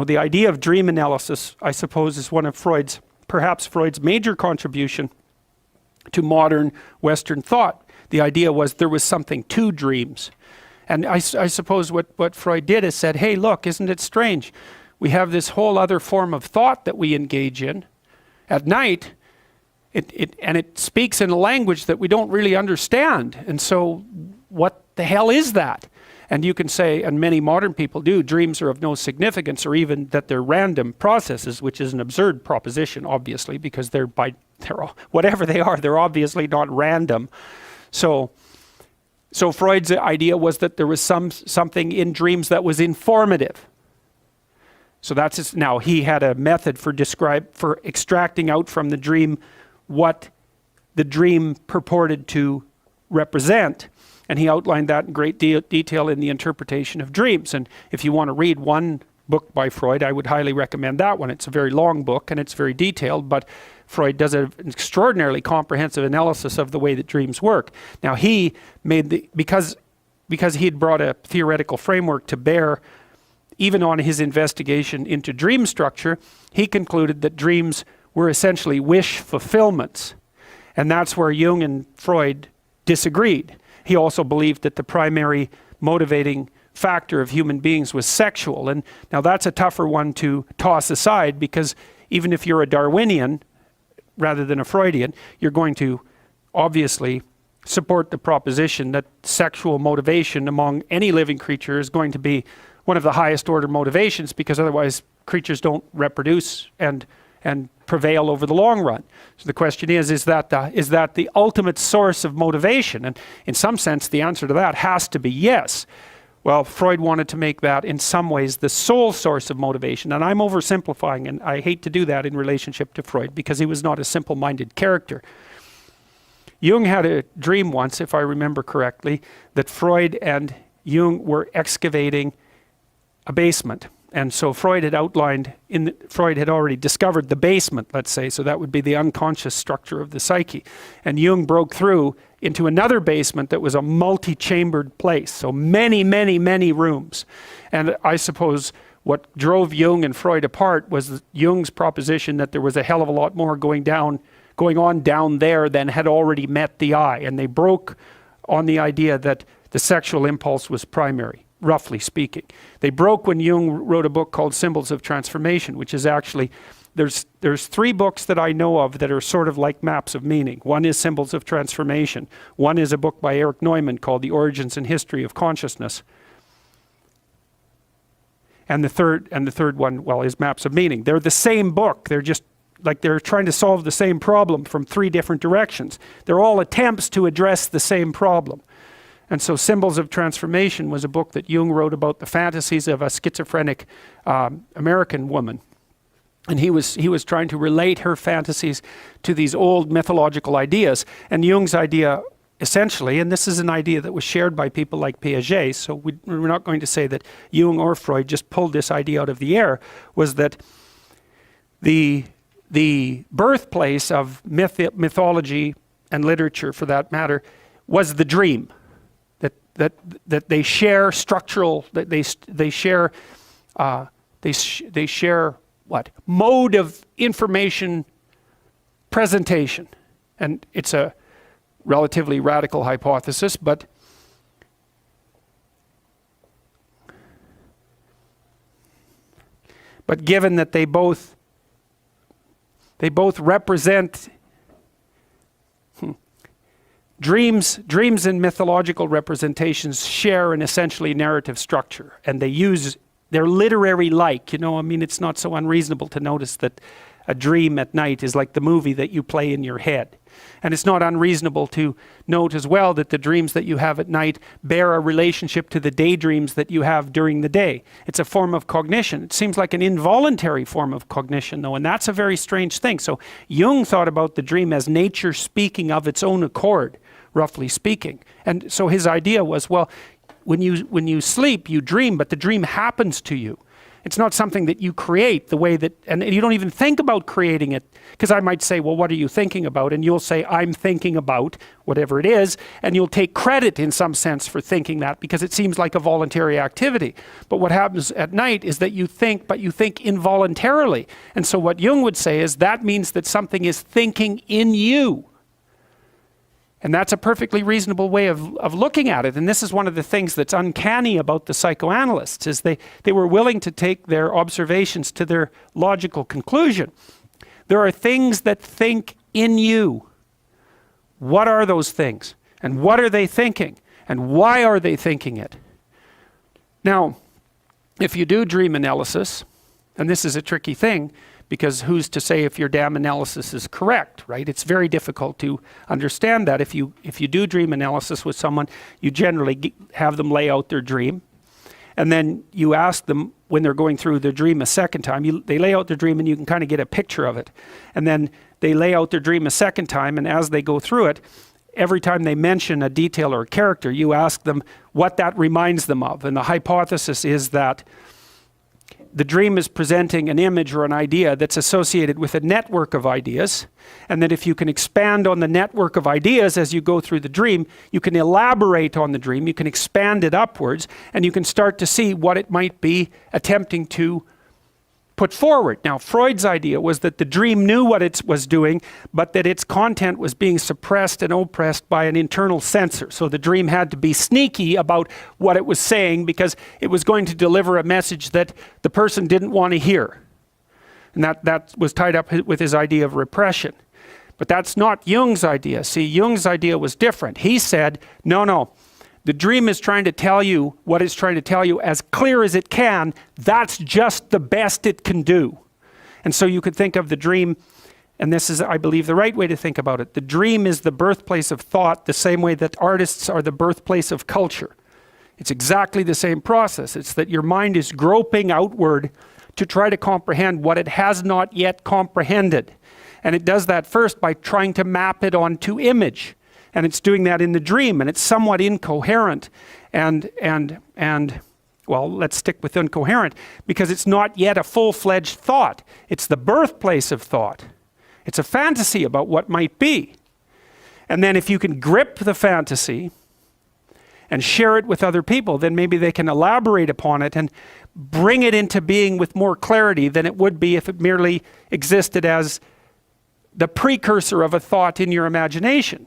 the idea of dream analysis, I suppose, is one of perhaps Freud's major contribution to modern Western thought. The idea was there was something to dreams. And I suppose what Freud did is said, hey, look, isn't it strange? We have this whole other form of thought that we engage in at night, and it speaks in a language that we don't really understand. And so what the hell is that? And you can say, and many modern people do, dreams are of no significance, or even that they're random processes, which is an absurd proposition, obviously, because whatever they are, they're obviously not random. So Freud's idea was that there was something in dreams that was informative. So now he had a method for extracting out from the dream what the dream purported to represent. And he outlined that in great detail in The Interpretation of Dreams. And if you want to read one book by Freud, I would highly recommend that one. It's a very long book and it's very detailed, but Freud does an extraordinarily comprehensive analysis of the way that dreams work. Now he made because he had brought a theoretical framework to bear even on his investigation into dream structure, he concluded that dreams were essentially wish fulfillments. And that's where Jung and Freud disagreed. He also believed that the primary motivating factor of human beings was sexual. And now that's a tougher one to toss aside, because even if you're a Darwinian rather than a Freudian, you're going to obviously support the proposition that sexual motivation among any living creature is going to be one of the highest order motivations, because otherwise creatures don't reproduce and prevail over the long run. So the question is that the ultimate source of motivation? And in some sense, the answer to that has to be yes. Well, Freud wanted to make that in some ways the sole source of motivation. And I'm oversimplifying, and I hate to do that in relationship to Freud, because he was not a simple-minded character. Jung had a dream once, if I remember correctly, that Freud and Jung were excavating a basement. And so Freud had already discovered the basement, let's say, so that would be the unconscious structure of the psyche. And Jung broke through into another basement that was a multi-chambered place, so many, many, many rooms. And I suppose what drove Jung and Freud apart was Jung's proposition that there was a hell of a lot more going on down there than had already met the eye. And they broke on the idea that the sexual impulse was primary, roughly speaking. They broke when Jung wrote a book called Symbols of Transformation, which is actually, there's three books that I know of that are sort of like maps of meaning. One is Symbols of Transformation. One is a book by Erich Neumann called The Origins and History of Consciousness. And the third one, well, is Maps of Meaning. They're the same book. They're just like they're trying to solve the same problem from three different directions. They're all attempts to address the same problem. And so Symbols of Transformation was a book that Jung wrote about the fantasies of a schizophrenic American woman. And he was trying to relate her fantasies to these old mythological ideas. And Jung's idea, essentially, and this is an idea that was shared by people like Piaget, so we're not going to say that Jung or Freud just pulled this idea out of the air, was that the birthplace of mythology and literature, for that matter, was the dream. That they share structural, that they share what? Mode of information presentation. And it's a relatively radical hypothesis, but given that they both represent dreams and mythological representations share an essentially narrative structure, and they're literary-like. It's not so unreasonable to notice that a dream at night is like the movie that you play in your head. And it's not unreasonable to note as well that the dreams that you have at night bear a relationship to the daydreams that you have during the day. It's a form of cognition. It seems like an involuntary form of cognition, though, and that's a very strange thing. So Jung thought about the dream as nature speaking of its own accord, roughly speaking. And so his idea was, well, when you sleep, you dream, but the dream happens to you. It's not something that you create the way that, and you don't even think about creating it. Because I might say, well, what are you thinking about? And you'll say, I'm thinking about whatever it is, and you'll take credit in some sense for thinking that because it seems like a voluntary activity. But what happens at night is that you think, but you think involuntarily. And so what Jung would say is that means that something is thinking in you. And that's a perfectly reasonable way of looking at it. And this is one of the things that's uncanny about the psychoanalysts, is they were willing to take their observations to their logical conclusion. There are things that think in you. What are those things? And what are they thinking? And why are they thinking it? Now, if you do dream analysis, and this is a tricky thing, because who's to say if your damn analysis is correct, right? It's very difficult to understand that. If you do dream analysis with someone, you generally have them lay out their dream. And then you ask them when they're going through their dream a second time, they lay out their dream and you can kind of get a picture of it. And then they lay out their dream a second time, and as they go through it, every time they mention a detail or a character, you ask them what that reminds them of. And the hypothesis is that the dream is presenting an image or an idea that's associated with a network of ideas, and that if you can expand on the network of ideas as you go through the dream, you can elaborate on the dream, you can expand it upwards, and you can start to see what it might be attempting to put forward. Now, Freud's idea was that the dream knew what it was doing, but that its content was being suppressed and oppressed by an internal censor. So the dream had to be sneaky about what it was saying because it was going to deliver a message that the person didn't want to hear. And that was tied up with his idea of repression. But that's not Jung's idea. See, Jung's idea was different. He said, no, the dream is trying to tell you what it's trying to tell you as clear as it can. That's just the best it can do. And so you could think of the dream, and this is, I believe, the right way to think about it. The dream is the birthplace of thought, the same way that artists are the birthplace of culture. It's exactly the same process. It's that your mind is groping outward to try to comprehend what it has not yet comprehended. And it does that first by trying to map it onto image. And it's doing that in the dream, and it's somewhat incoherent. And well, let's stick with incoherent, because it's not yet a full-fledged thought. It's the birthplace of thought. It's a fantasy about what might be. And then if you can grip the fantasy and share it with other people, then maybe they can elaborate upon it and bring it into being with more clarity than it would be if it merely existed as the precursor of a thought in your imagination.